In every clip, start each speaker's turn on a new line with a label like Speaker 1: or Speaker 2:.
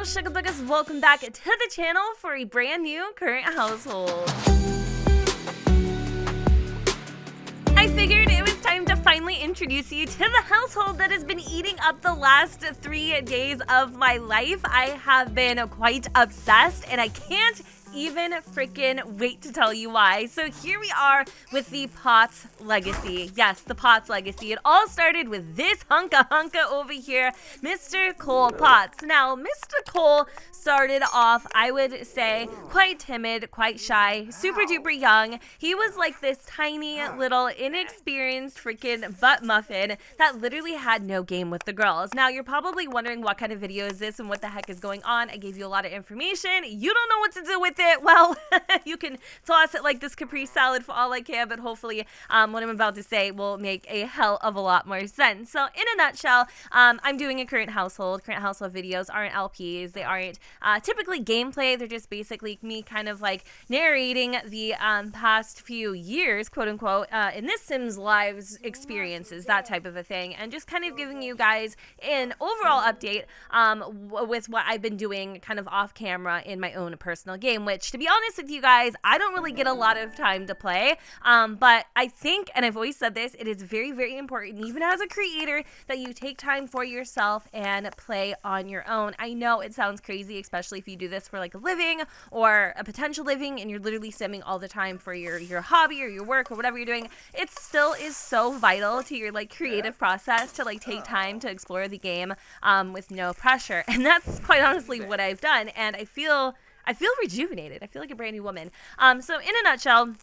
Speaker 1: little sugar buggers, welcome back to the channel for a brand new current household. I figured it was time to finally introduce you to the household that has been eating up the last 3 days of my life. I have been quite obsessed and I can't even freaking wait to tell you why. So here we are with the Potts legacy. Yes, the Potts legacy. It all started with this hunka over here, Mr. Cole Potts. Now, Mr. Cole started off, I would say, quite timid, quite shy, super duper young. He was like this tiny little inexperienced freaking butt muffin that literally had no game with the girls. Now, you're probably wondering what kind of video is this and what the heck is going on. I gave you a lot of information. You don't know what to do with it. Well, you can toss it like this Capri salad for all I can, but hopefully what I'm about to say will make a hell of a lot more sense. So in a nutshell, I'm doing a current household. Current household videos aren't LPs. They aren't typically gameplay. They're just basically me kind of like narrating the past few years, quote unquote, in this Sims Lives experiences, that type of a thing, and just kind of giving you guys an overall update with what I've been doing kind of off camera in my own personal game, which to be honest with you guys, I don't really get a lot of time to play, but I think, and I've always said this, it is very, very important, even as a creator, that you take time for yourself and play on your own. I know it sounds crazy, especially if you do this for like a living or a potential living and you're literally simming all the time for your hobby or your work or whatever you're doing. It still is so vital to your like creative process to like take time to explore the game with no pressure. And that's quite honestly what I've done, and I feel rejuvenated. I feel like a brand new woman. So in a nutshell,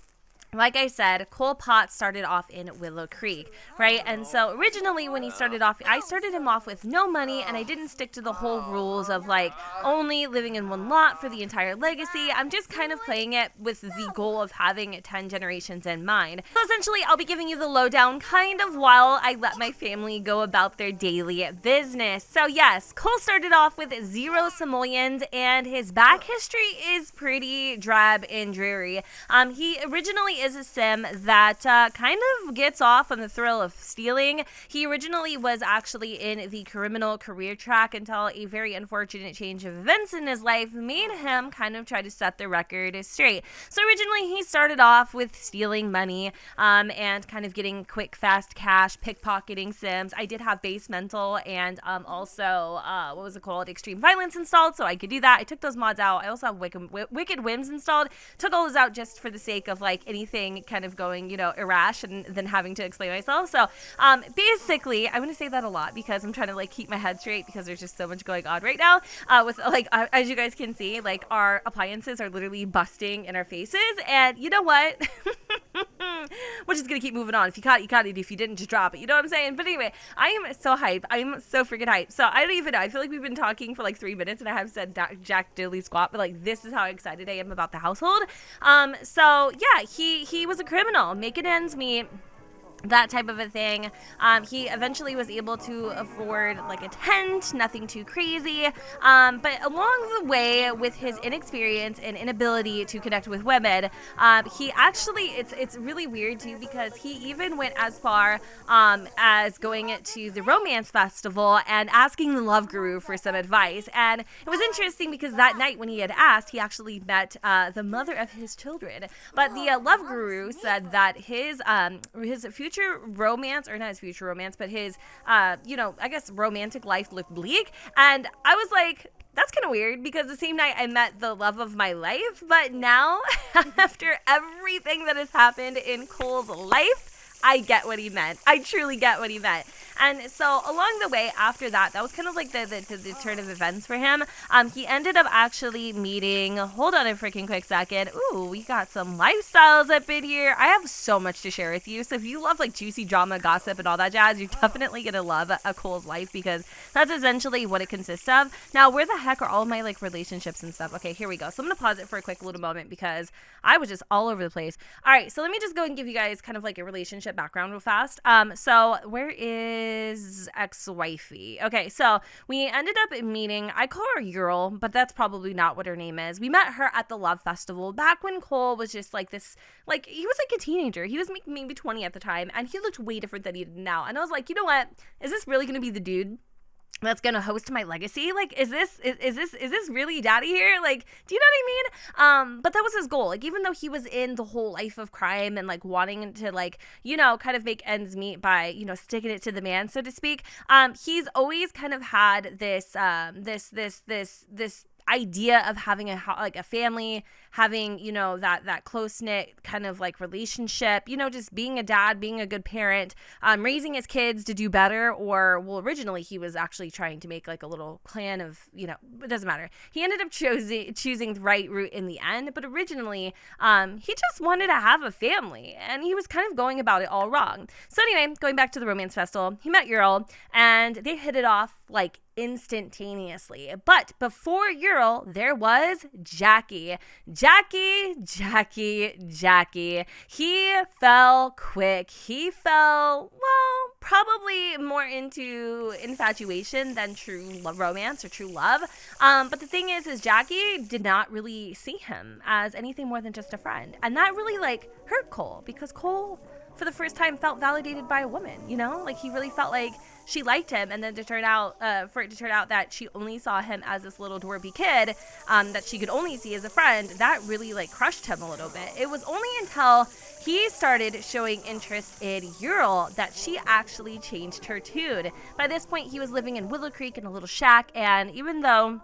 Speaker 1: like I said, Cole Potts started off in Willow Creek, right? And so originally when he started off, I started him off with no money, and I didn't stick to the whole rules of like only living in one lot for the entire legacy. I'm just kind of playing it with the goal of having 10 generations in mind. So essentially, I'll be giving you the lowdown kind of while I let my family go about their daily business. So yes, Cole started off with 0 simoleons, and his back history is pretty drab and dreary. He originally is a sim that kind of gets off on the thrill of stealing. He originally was actually in the criminal career track until a very unfortunate change of events in his life made him kind of try to set the record straight. So originally he started off with stealing money and kind of getting quick, fast cash, pickpocketing sims. I did have base mental and also, what was it called? Extreme violence installed, so I could do that. I took those mods out. I also have wicked whims installed. Took all those out just for the sake of like anything kind of going, you know, irrash and then having to explain myself. So basically, I'm going to say that a lot because I'm trying to like keep my head straight because there's just so much going on right now with like, as you guys can see, like our appliances are literally busting in our faces. And you know what? We're just going to keep moving on. If you caught it, you caught it. If you didn't, just drop it. You know what I'm saying? But anyway, I am so hyped. I am so freaking hyped. So I don't even know. I feel like we've been talking for like 3 minutes and I have said jack diddly squat, but like this is how excited I am about the household. So yeah, he was a criminal, making ends meet, that type of a thing. He eventually was able to afford like a tent, nothing too crazy. But along the way, with his inexperience and inability to connect with women, he actually, it's really weird too, because he even went as far as going to the romance festival and asking the love guru for some advice. And it was interesting because that night when he had asked, he actually met the mother of his children. But the love guru said that his future romance, or not his future romance, but his, you know, I guess romantic life looked bleak. And I was like, that's kind of weird because the same night I met the love of my life, but now after everything that has happened in Cole's life, I get what he meant. I truly get what he meant. And so along the way after that, that was kind of like the turn of events for him. He ended up actually meeting, hold on a freaking quick second. Ooh, we got some lifestyles up in here. I have so much to share with you. So if you love like juicy drama, gossip, and all that jazz, you're definitely going to love a Cole's life because that's essentially what it consists of. Now, where the heck are all my like relationships and stuff? Okay, here we go. So I'm going to pause it for a quick little moment because I was just all over the place. All right, so let me just go and give you guys kind of like a relationship background real fast. So where is ex-wifey? Okay, so we ended up meeting, I call her Ural, but that's probably not what her name is. We met her at the Love Festival back when Cole was just like this, like he was like a teenager. He was maybe 20 at the time, and he looked way different than he did now. And I was like, you know what? Is this really going to be the dude? that's gonna host my legacy. Like, is this really daddy here? Like, do you know what I mean? But that was his goal. Like, even though he was in the whole life of crime and like wanting to like, you know, kind of make ends meet by, you know, sticking it to the man, so to speak, he's always kind of had this this idea of having a family, having, you know, that close-knit kind of like relationship, you know, just being a dad, being a good parent, raising his kids to do better. Or, well, originally he was actually trying to make like a little clan of, you know, it doesn't matter. He ended up choosing the right route in the end, but originally he just wanted to have a family, and he was kind of going about it all wrong. So anyway, going back to the romance festival, he met Ural and they hit it off like instantaneously. But before Ural, there was Jackie. He fell quick. He fell, well, probably more into infatuation than true romance or true love. But the thing is Jackie did not really see him as anything more than just a friend. And that really like hurt Cole, because Cole, for the first time, felt validated by a woman, you know? Like, he really felt like she liked him, and then for it to turn out that she only saw him as this little dwarfy kid that she could only see as a friend, that really like crushed him a little bit. It was only until he started showing interest in Ural that she actually changed her tune. By this point, he was living in Willow Creek in a little shack, and even though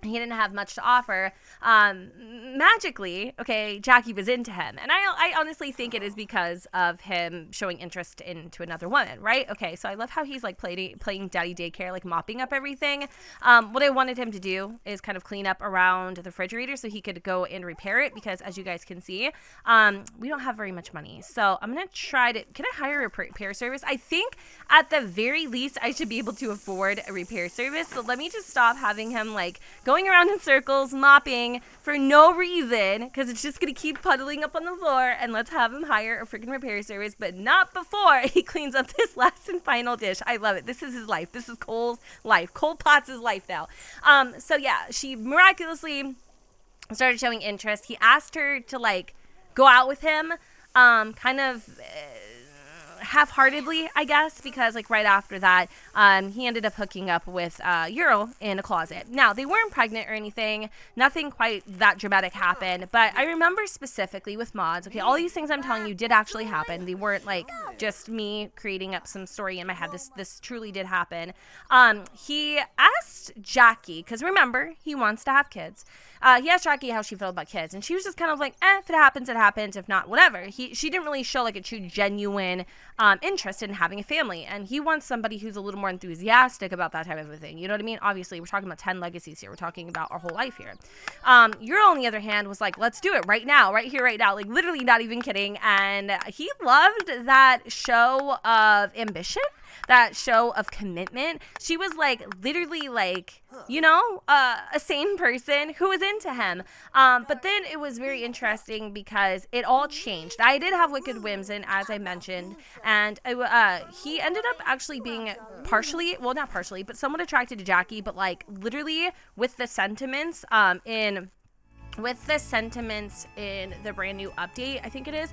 Speaker 1: he didn't have much to offer, magically, okay, Jackie was into him. And I honestly think it is because of him showing interest into another woman, right? Okay, so I love how he's like playing daddy daycare, like mopping up everything. What I wanted him to do is kind of clean up around the refrigerator so he could go and repair it, because as you guys can see, we don't have very much money. So I'm going to try to, can I hire a repair service? I think at the very least I should be able to afford a repair service. So let me just stop having him like going around in circles, mopping for no reason, because it's just going to keep puddling up on the floor, and let's have him hire a freaking repair service, but not before he cleans up this last and final dish. I love it. This is his life. This is Cole's life. Cole Potts' life now. So yeah, she miraculously started showing interest. He asked her to like go out with him, kind of half-heartedly, I guess, because like right after that, he ended up hooking up with Ural in a closet. Now, they weren't pregnant or anything. Nothing quite that dramatic happened, but I remember specifically with mods, okay, all these things I'm telling you did actually happen. They weren't like just me creating up some story in my head. This truly did happen. He asked Jackie, because remember, he wants to have kids. He asked Jackie how she felt about kids, and she was just kind of like, if it happens, it happens. If not, whatever. She didn't really show like a true genuine interest in having a family, and he wants somebody who's a little more enthusiastic about that type of a thing. You know what I mean? Obviously, we're talking about 10 legacies here. We're talking about our whole life here. Ural, on the other hand, was like, let's do it right now, right here, right now. Like, literally not even kidding. And he loved that show of ambition, that show of commitment. She was like literally like, you know, a sane person who was into him. But then it was very interesting because it all changed. I did have Wicked Whims in, as I mentioned, and he ended up actually being partially, well, not partially, but somewhat attracted to Jackie, but like literally with the sentiments in the brand new update, I think it is,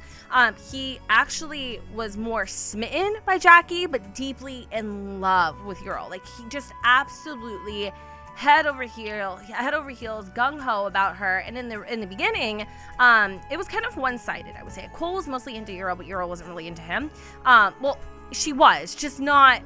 Speaker 1: he actually was more smitten by Jackie, but deeply in love with Ural. Like, he just absolutely head over heels, gung-ho about her. And in the beginning, it was kind of one-sided, I would say. Cole was mostly into Ural, but Ural wasn't really into him. Well, she was, just not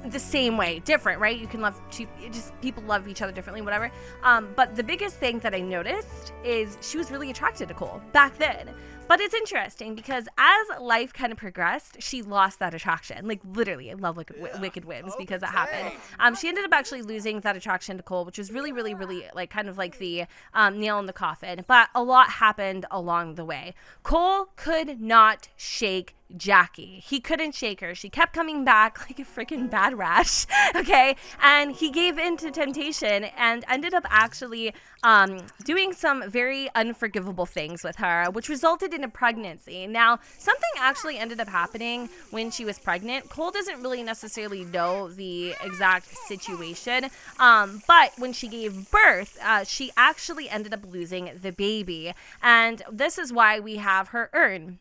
Speaker 1: the same way, different, right? You can love just people love each other differently, whatever. But the biggest thing that I noticed is she was really attracted to Cole back then. But it's interesting because as life kind of progressed, she lost that attraction. Like, literally, I love Wicked Whims because that happened. She ended up actually losing that attraction to Cole, which was really, really, really like kind of like the nail in the coffin. But a lot happened along the way. Cole could not shake Jackie. He couldn't shake her. She kept coming back like a freaking bad rash, okay? And he gave in to temptation and ended up actually doing some very unforgivable things with her, which resulted in a pregnancy. Now, something actually ended up happening when she was pregnant. Cole doesn't really necessarily know the exact situation, but when she gave birth, she actually ended up losing the baby. And this is why we have her urn.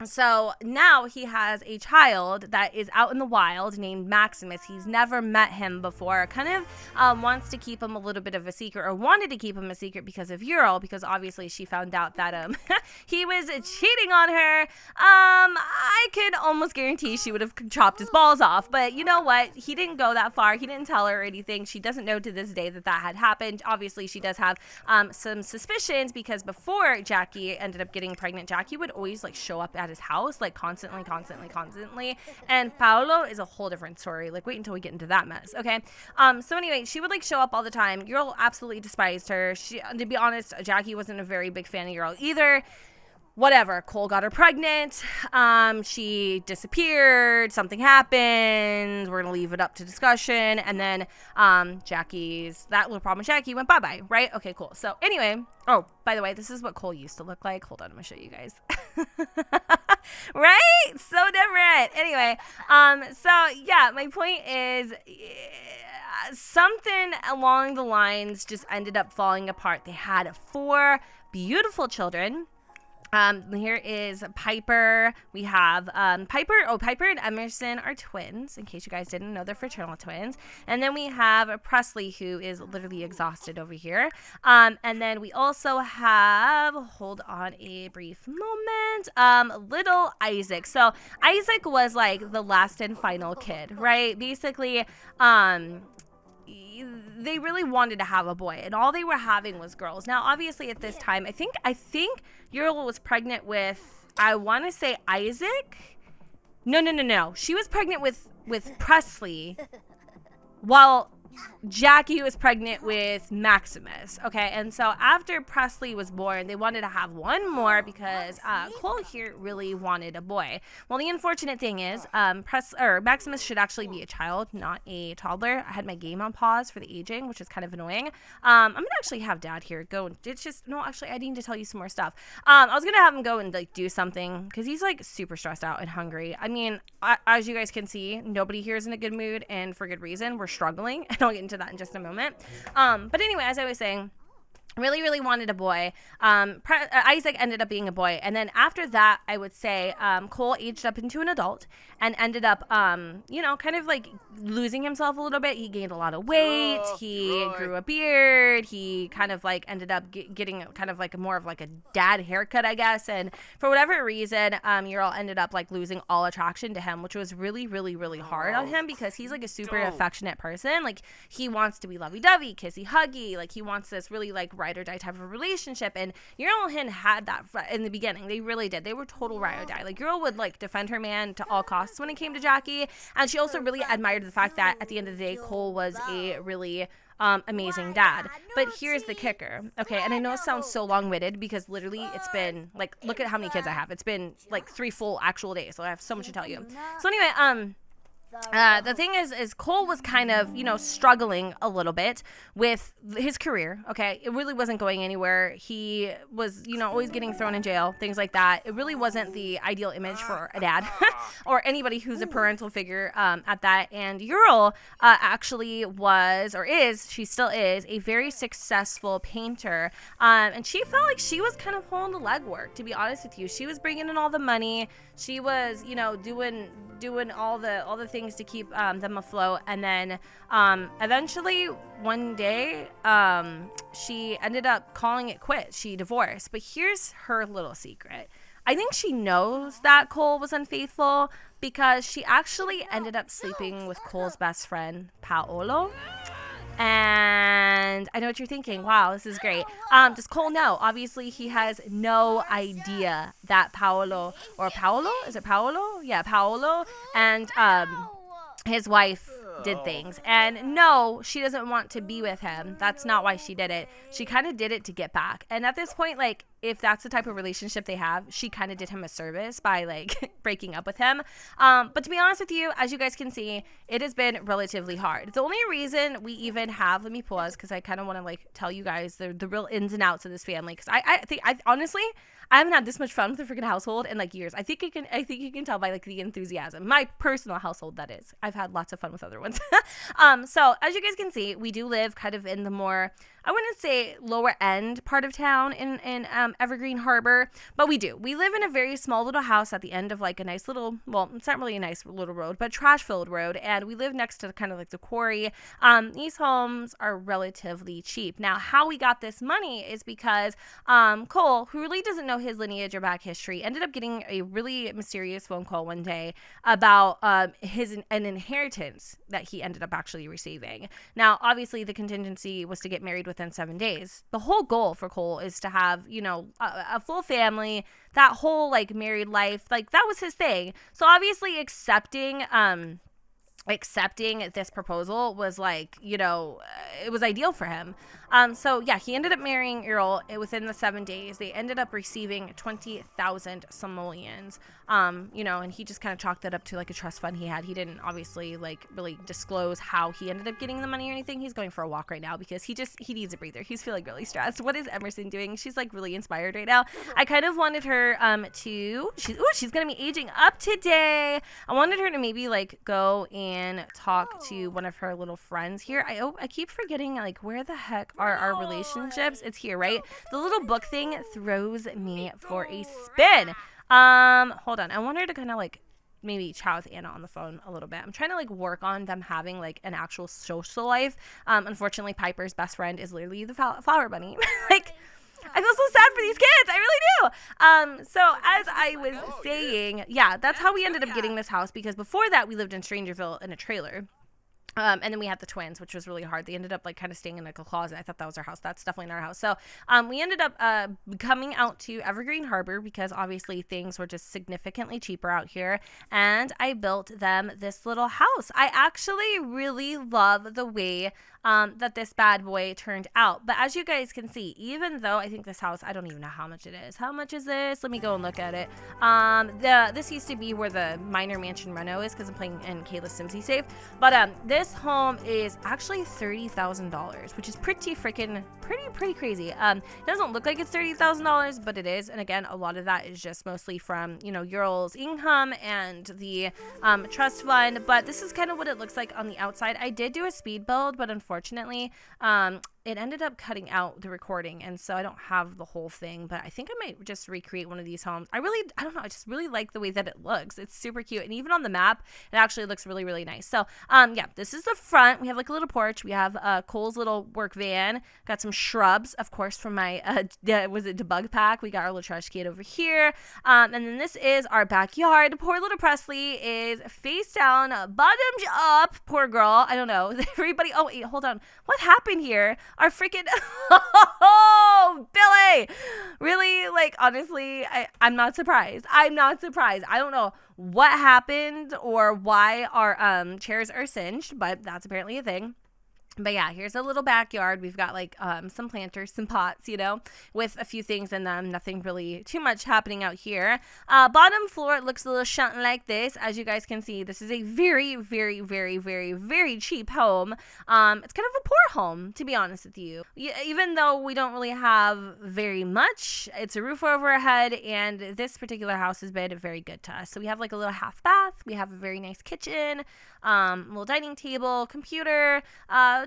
Speaker 1: So now he has a child that is out in the wild named Maximus. He's never met him before. Kind of wants to keep him a little bit of a secret, or wanted to keep him a secret because of Ural, because obviously she found out that he was cheating on her. I could almost guarantee she would have chopped his balls off. But you know what? He didn't go that far. He didn't tell her or anything. She doesn't know to this day that had happened. Obviously, she does have some suspicions, because before Jackie ended up getting pregnant, Jackie would always like show up at his house like constantly. And Paolo is a whole different story. Like, wait until we get into that mess. Okay. So anyway, she would like show up all the time. Ural absolutely despised her. To be honest, Jackie wasn't a very big fan of Ural either. Whatever. Cole got her pregnant. She disappeared. Something happened. We're going to leave it up to discussion. And then that little problem with Jackie went bye-bye, right? Okay, cool. So anyway, oh, by the way, this is what Cole used to look like. Hold on, I'm going to show you guys. Right? So different. Anyway, so yeah, my point is something along the lines just ended up falling apart. They had 4 beautiful children. Here is Piper. We have Piper and Emerson are twins, in case you guys didn't know. They're fraternal twins. And then we have Presley, who is literally exhausted over here. And then we also have, hold on a brief moment, little Isaac. So Isaac was like the last and final kid, right? Basically, they really wanted to have a boy, and all they were having was girls. Now, obviously, at this time, I think Ural was pregnant with, I want to say Isaac. No. She was pregnant with Presley, while Jackie was pregnant with Maximus. Okay, and so after Presley was born, they wanted to have one more because Cole here really wanted a boy. Well, the unfortunate thing is, Maximus should actually be a child, not a toddler. I had my game on pause for the aging, which is kind of annoying. I'm gonna actually have Dad here go and I need to tell you some more stuff. I was gonna have him go and like do something because he's like super stressed out and hungry. I mean, as you guys can see, nobody here is in a good mood, and for good reason. We're struggling, and I'll get into that in just a moment. But anyway, as I was saying, really wanted a boy. Isaac ended up being a boy, and then after that, I would say Cole aged up into an adult and ended up kind of like losing himself a little bit. He gained a lot of weight. He grew a beard. He kind of like ended up getting kind of like more of like a dad haircut, I guess. And for whatever reason, Ural ended up like losing all attraction to him, which was really hard on him, because he's like a super affectionate person. Like, he wants to be lovey-dovey, kissy huggy. Like, he wants this really like ride or die type of a relationship, and Ural and him had that in the beginning. They really did. They were total ride or die. Like, Ural would like defend her man to all costs when it came to Jackie, and she also really admired the fact that at the end of the day, Cole was a really amazing dad. But here's the kicker, okay? And I know it sounds so long-winded, because literally it's been like, look at how many kids I have. It's been like 3 full actual days, so I have so much to tell you. So anyway, the thing is Cole was kind of, struggling a little bit with his career, okay? It really wasn't going anywhere. He was, always getting thrown in jail, things like that. It really wasn't the ideal image for a dad or anybody who's a parental figure at that. And Ural actually was, or is, she still is, a very successful painter. And she felt like she was kind of pulling the legwork, to be honest with you. She was bringing in all the money. She was, doing all the things to keep them afloat. And then eventually one day she ended up calling it quits. She divorced. But here's her little secret. I think she knows that Cole was unfaithful, because she actually ended up sleeping with Cole's best friend, Paolo. And I know what you're thinking. Wow, this is great. Does Cole know? Obviously, he has no idea that Paolo, is it Paolo? Yeah, Paolo and his wife did things. And no, she doesn't want to be with him. That's not why she did it. She kind of did it to get back. And at this point, like, if that's the type of relationship they have, she kind of did him a service by like breaking up with him. But to be honest with you, as you guys can see, it has been relatively hard. The only reason we even have, let me pause, because I kind of want to like tell you guys the real ins and outs of this family, because I think honestly, I haven't had this much fun with the freaking household in like years. I think you can tell by like the enthusiasm. My personal household, that is. I've had lots of fun with other ones. So as you guys can see, we do live kind of in the more, I wouldn't say lower end part of town in Evergreen Harbor, but we do. We live in a very small little house at the end of like a nice little, well, it's not really a nice little road, but trash filled road. And we live next to kind of like the quarry. These homes are relatively cheap. Now, how we got this money is because Cole, who really doesn't know his lineage or back history, ended up getting a really mysterious phone call one day about an inheritance that he ended up actually receiving. Now, obviously, the contingency was to get married within 7 days. The whole goal for Cole is to have, you know, a full family, that whole like married life, like that was his thing. So obviously accepting this proposal was like, you know, it was ideal for him. So yeah, he ended up marrying Earl within the 7 days. They ended up receiving 20,000 simoleons. You know, and he just kind of chalked that up to like a trust fund he had. He didn't obviously like really disclose how he ended up getting the money or anything. He's going for a walk right now because he needs a breather. He's feeling really stressed. What is Emerson doing? She's like really inspired right now. I kind of wanted her she's gonna be aging up today. I wanted her to maybe like go and talk to one of her little friends here. I keep forgetting like where the heck are our relationships. It's here, right? The little book thing throws me for a spin. Hold on. I want her to kind of like maybe chat with Anna on the phone a little bit. I'm trying to like work on them having like an actual social life. Unfortunately, Piper's best friend is literally the flower bunny. Like, I feel so sad for these kids. I really do. So as I was saying, yeah, that's how we ended up getting this house, because before that we lived in Strangerville in a trailer. And then we had the twins, which was really hard. They ended up like kind of staying in like a closet. I thought that was our house. That's definitely not our house. So we ended up coming out to Evergreen Harbor because obviously things were just significantly cheaper out here. And I built them this little house. I actually really love the way that this bad boy turned out. But as you guys can see, even though I think this house, I don't even know how much it is. How much is this? Let me go and look at it. This used to be where the minor mansion reno is because I'm playing in Kayla's Simsy Safe. But this home is actually $30,000, which is pretty crazy. It doesn't look like it's $30,000, but it is. And again, a lot of that is just mostly from, you know, Ural's income and the trust fund. But this is kind of what it looks like on the outside. I did do a speed build, but unfortunately, it ended up cutting out the recording, and so I don't have the whole thing, but I think I might just recreate one of these homes. I don't know, I just really like the way that it looks. It's super cute, and even on the map, it actually looks really, really nice. So, yeah, this is the front. We have like a little porch. We have Cole's little work van. Got some shrubs, of course, from my, was it debug pack? We got our little trash can over here, and then this is our backyard. Poor little Presley is face down, bottomed up. Poor girl. I don't know. Everybody, oh, wait, hold on. What happened here? Our freaking oh, Billy, really, like, honestly, I'm not surprised. I don't know what happened or why our chairs are singed, but that's apparently a thing. But yeah, here's a little backyard. We've got like some planters, some pots, you know, with a few things in them. Nothing really too much happening out here. Bottom floor, it looks a little something like this. As you guys can see, this is a very, very, very, very, very cheap home. It's kind of a poor home, to be honest with you. Even though we don't really have very much, it's a roof over our head, and this particular house has been very good to us. So we have like a little half bath. We have a very nice kitchen, little dining table, computer,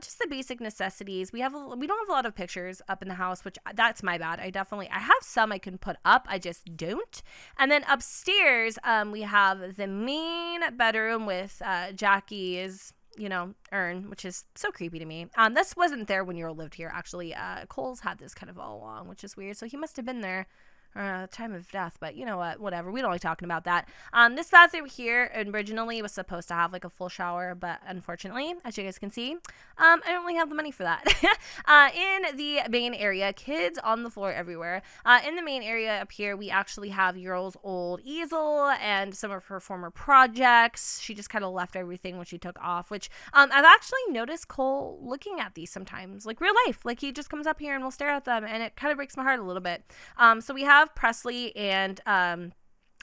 Speaker 1: just the basic necessities. We don't have a lot of pictures up in the house, which that's my bad. I have some I can put up. I just don't. And then upstairs, we have the main bedroom with Jackie's, you know, urn, which is so creepy to me. This wasn't there when you lived here, actually. Cole's had this kind of all along, which is weird. So he must have been there time of death, but you know what, whatever, we don't like talking about that. This bathroom here originally was supposed to have like a full shower, but unfortunately, as you guys can see, I don't really have the money for that. In the main area, kids on the floor everywhere. In the main area up here, we actually have Ural's old easel and some of her former projects. She just kind of left everything when she took off, which I've actually noticed Cole looking at these sometimes, like real life. Like he just comes up here and will stare at them, and it kind of breaks my heart a little bit. So we have Presley and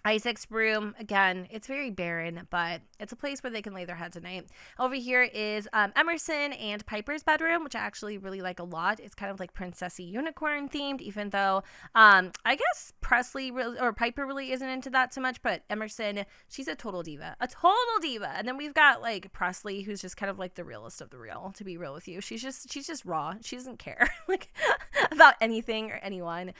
Speaker 1: Isaac's room, again, it's very barren, but it's a place where they can lay their heads at night. Over here is Emerson and Piper's bedroom, which I actually really like a lot. It's kind of like princessy unicorn themed, even though I guess Piper really isn't into that so much, but Emerson, she's a total diva. And then we've got like Presley, who's just kind of like the realest of the real, to be real with you. She's just raw. She doesn't care like about anything or anyone.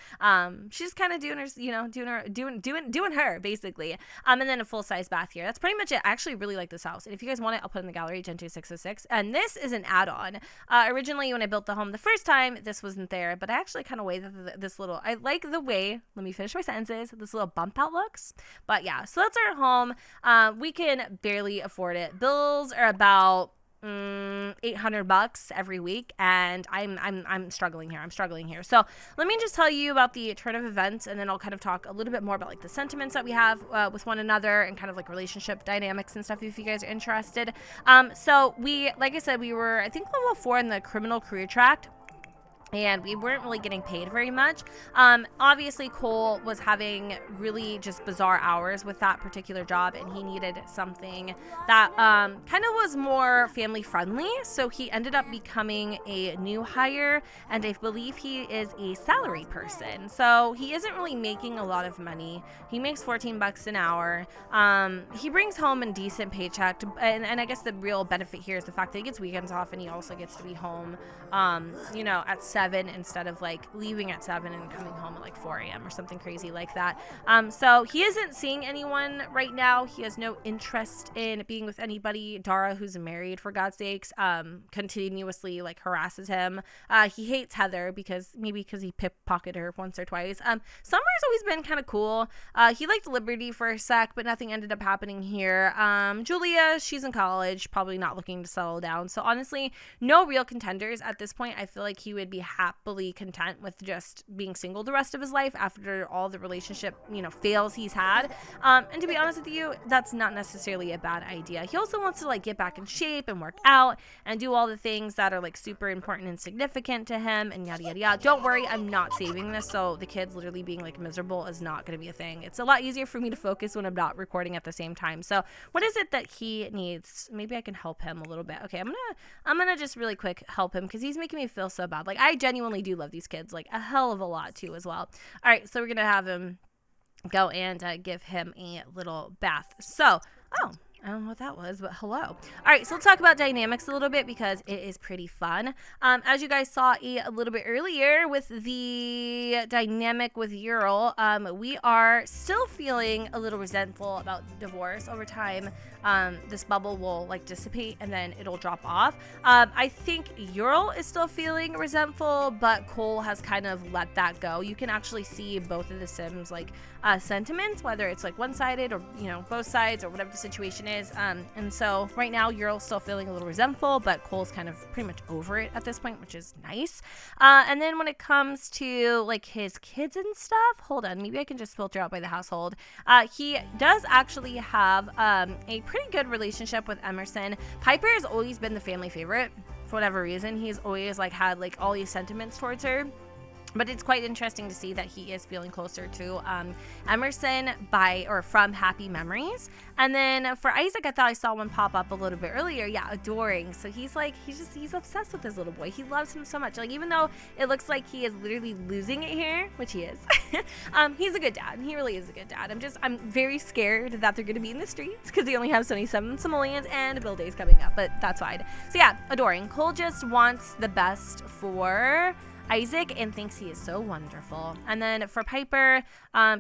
Speaker 1: She's kind of doing her, doing her basically. And then a full-size bath here. That's pretty much it. I actually really like this house, and if you guys want it, I'll put it in the gallery. Gen 2 606, and this is an add-on. Originally when I built the home the first time, this wasn't there, but I actually kind of way this little, I like the way, let me finish my sentences, this little bump out looks. But yeah, so that's our home. We can barely afford it. Bills are about $800 every week, and I'm struggling here. So let me just tell you about the turn of events, and then I'll kind of talk a little bit more about like the sentiments that we have with one another, and kind of like relationship dynamics and stuff, if you guys are interested. So we, like I said, we were, I think, level 4 in the criminal career track, and we weren't really getting paid very much. Obviously Cole was having really just bizarre hours with that particular job, and he needed something that kind of was more family friendly, so he ended up becoming a new hire, and I believe he is a salary person, so he isn't really making a lot of money. He makes $14 an hour. He brings home a decent paycheck and I guess the real benefit here is the fact that he gets weekends off, and he also gets to be home at 7 instead of like leaving at 7 and coming home at like 4 a.m. or something crazy like that. So he isn't seeing anyone right now. He has no interest in being with anybody. Dara, who's married, for God's sakes, continuously like harasses him. He hates Heather because he pickpocketed her once or twice. Summer's always been kind of cool. He liked Liberty for a sec, but nothing ended up happening here. Julia, she's in college, probably not looking to settle down. So honestly, no real contenders at this point. I feel like he would be happily content with just being single the rest of his life after all the relationship, fails he's had. And to be honest with you, that's not necessarily a bad idea. He also wants to like get back in shape and work out and do all the things that are like super important and significant to him, and yada yada yada. Don't worry, I'm not saving this, so the kids literally being like miserable is not going to be a thing. It's a lot easier for me to focus when I'm not recording at the same time. So what is it that he needs? Maybe I can help him a little bit. Okay, I'm gonna just really quick help him, because he's making me feel so bad. Like, I genuinely do love these kids like a hell of a lot too as well. All right, so we're gonna have him go and give him a little bath. So I don't know what that was, but hello. All right, so let's talk about dynamics a little bit, because it is pretty fun. As you guys saw a little bit earlier with the dynamic with Ural, we are still feeling a little resentful about divorce. Over time, this bubble will like dissipate and then it'll drop off. I think Ural is still feeling resentful, but Cole has kind of let that go. You can actually see both of the Sims like sentiments, whether it's like one-sided or both sides or whatever the situation is. And so right now Ural's still feeling a little resentful, but Cole's kind of pretty much over it at this point, which is nice. And then when it comes to like his kids and stuff, hold on, maybe I can just filter out by the household. He does actually have a pretty good relationship with Emerson. Piper has always been the family favorite for whatever reason. He's always like had like all these sentiments towards her. But it's quite interesting to see that he is feeling closer to Emerson from Happy Memories. And then for Isaac, I thought I saw one pop up a little bit earlier. Yeah, adoring. So he's obsessed with this little boy. He loves him so much. Like, even though it looks like he is literally losing it here, which he is, he's a good dad. He really is a good dad. I'm very scared that they're going to be in the streets because they only have 77 simoleons and Bill Day's coming up, but that's fine. So yeah, adoring. Cole just wants the best for Isaac and thinks he is so wonderful. And then for Piper,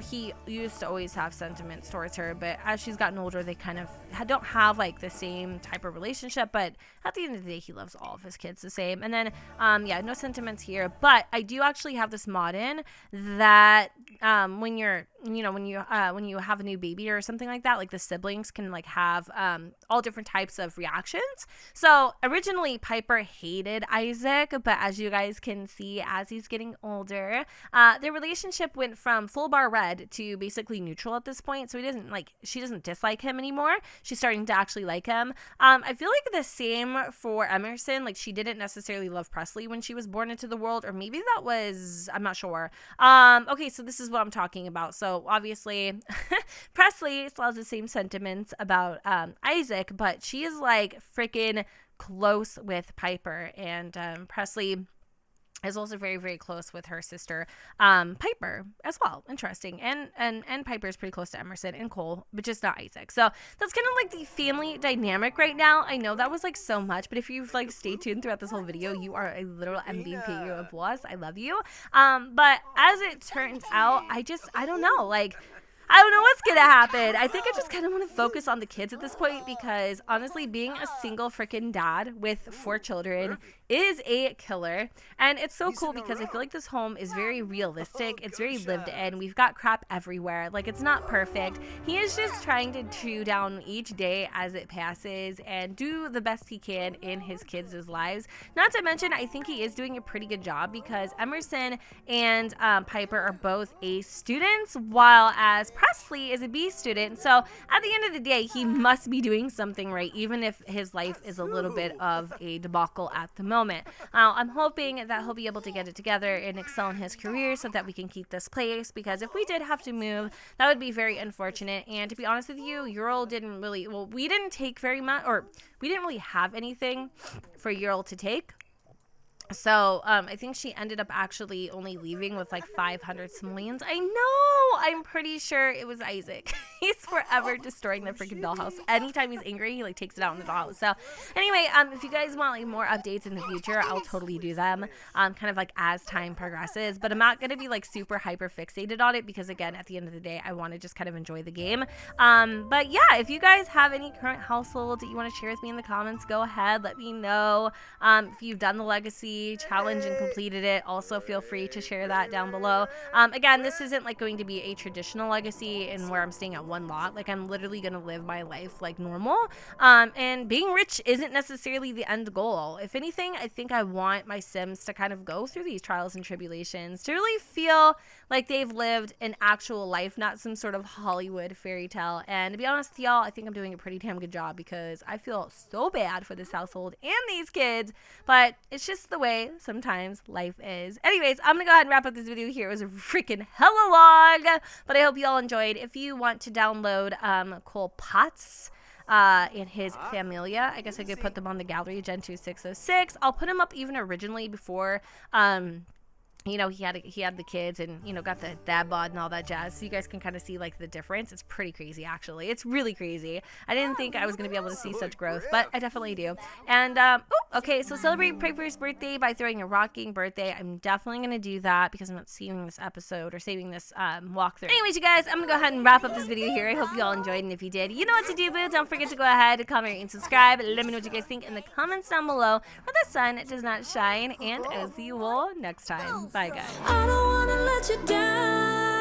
Speaker 1: he used to always have sentiments towards her, but as she's gotten older, they kind of don't have like the same type of relationship. But at the end of the day, he loves all of his kids the same. And then no sentiments here, but I do actually have this mod in that when you have a new baby or something like that, like the siblings can like have all different types of reactions. So originally Piper hated Isaac, but as you guys can see, as he's getting older, their relationship went from full bar red to basically neutral at this point. So she doesn't dislike him anymore. She's starting to actually like him. I feel like the same for Emerson. Like, she didn't necessarily love Presley when she was born into the world, or maybe that was, I'm not sure. Okay, so this is what I'm talking about. So So obviously, Presley still has the same sentiments about Isaac, but she is like freaking close with Piper, and Presley is also very, very close with her sister, Piper, as well. Interesting. And Piper is pretty close to Emerson and Cole, but just not Isaac. So that's kind of like the family dynamic right now. I know that was like so much, but if you've like stayed tuned throughout this whole video, you are a literal MVP. You're a boss. I love you. But as it turns out, I don't know. Like, I don't know what's gonna happen. I think I just kind of want to focus on the kids at this point, because honestly, being a single freaking dad with 4 children is a killer. And it's so cool because I feel like this home is very realistic. It's very lived in. We've got crap everywhere. Like, it's not perfect. He is just trying to chew down each day as it passes and do the best he can in his kids' lives. Not to mention, I think he is doing a pretty good job, because Emerson and Piper are both A students, while as Presley is a B student. So at the end of the day, he must be doing something right, even if his life is a little bit of a debacle at the moment. I'm hoping that he'll be able to get it together and excel in his career so that we can keep this place, because if we did have to move, that would be very unfortunate. And to be honest with you, Ural didn't really, well, we didn't take very much, or we didn't really have anything for Ural to take. So I think she ended up actually only leaving with like 500 simoleons. I know! I'm pretty sure it was Isaac. He's forever destroying the freaking dollhouse. Anytime he's angry, he like takes it out on the dollhouse. So anyway, if you guys want like more updates in the future, I'll totally do them kind of like as time progresses. But I'm not going to be like super hyper fixated on it, because again, at the end of the day, I want to just kind of enjoy the game. But yeah, if you guys have any current households that you want to share with me in the comments, go ahead, let me know. If you've done the legacy challenge and completed it, also feel free to share that down below. Again, this isn't like going to be a traditional legacy and where I'm staying at one lot. Like, I'm literally gonna live my life like normal, and being rich isn't necessarily the end goal. If anything, I think I want my Sims to kind of go through these trials and tribulations to really feel like they've lived an actual life, not some sort of Hollywood fairy tale. And to be honest with y'all, I think I'm doing a pretty damn good job, because I feel so bad for this household and these kids, but it's just the way sometimes life is. Anyways, I'm gonna go ahead and wrap up this video here. It was a freaking hella long, but I hope you all enjoyed. If you want to download Cole Potts and his familia, I guess I could put them on the gallery, Gen 2606. I'll put them up even originally before you know, he had the kids and, you know, got the dad bod and all that jazz. So you guys can kind of see like the difference. It's pretty crazy, actually. It's really crazy. I didn't think I was going to be able to see such growth, but I definitely do. And, okay, so celebrate Piper's birthday by throwing a rocking birthday. I'm definitely going to do that, because I'm not saving this episode or saving this walkthrough. Anyways, you guys, I'm going to go ahead and wrap up this video here. I hope you all enjoyed, and if you did, you know what to do, boo. Don't forget to go ahead, comment, and subscribe. Let me know what you guys think in the comments down below, where the sun does not shine, and I'll see you all next time. Bye, guys.
Speaker 2: I don't wanna let you down.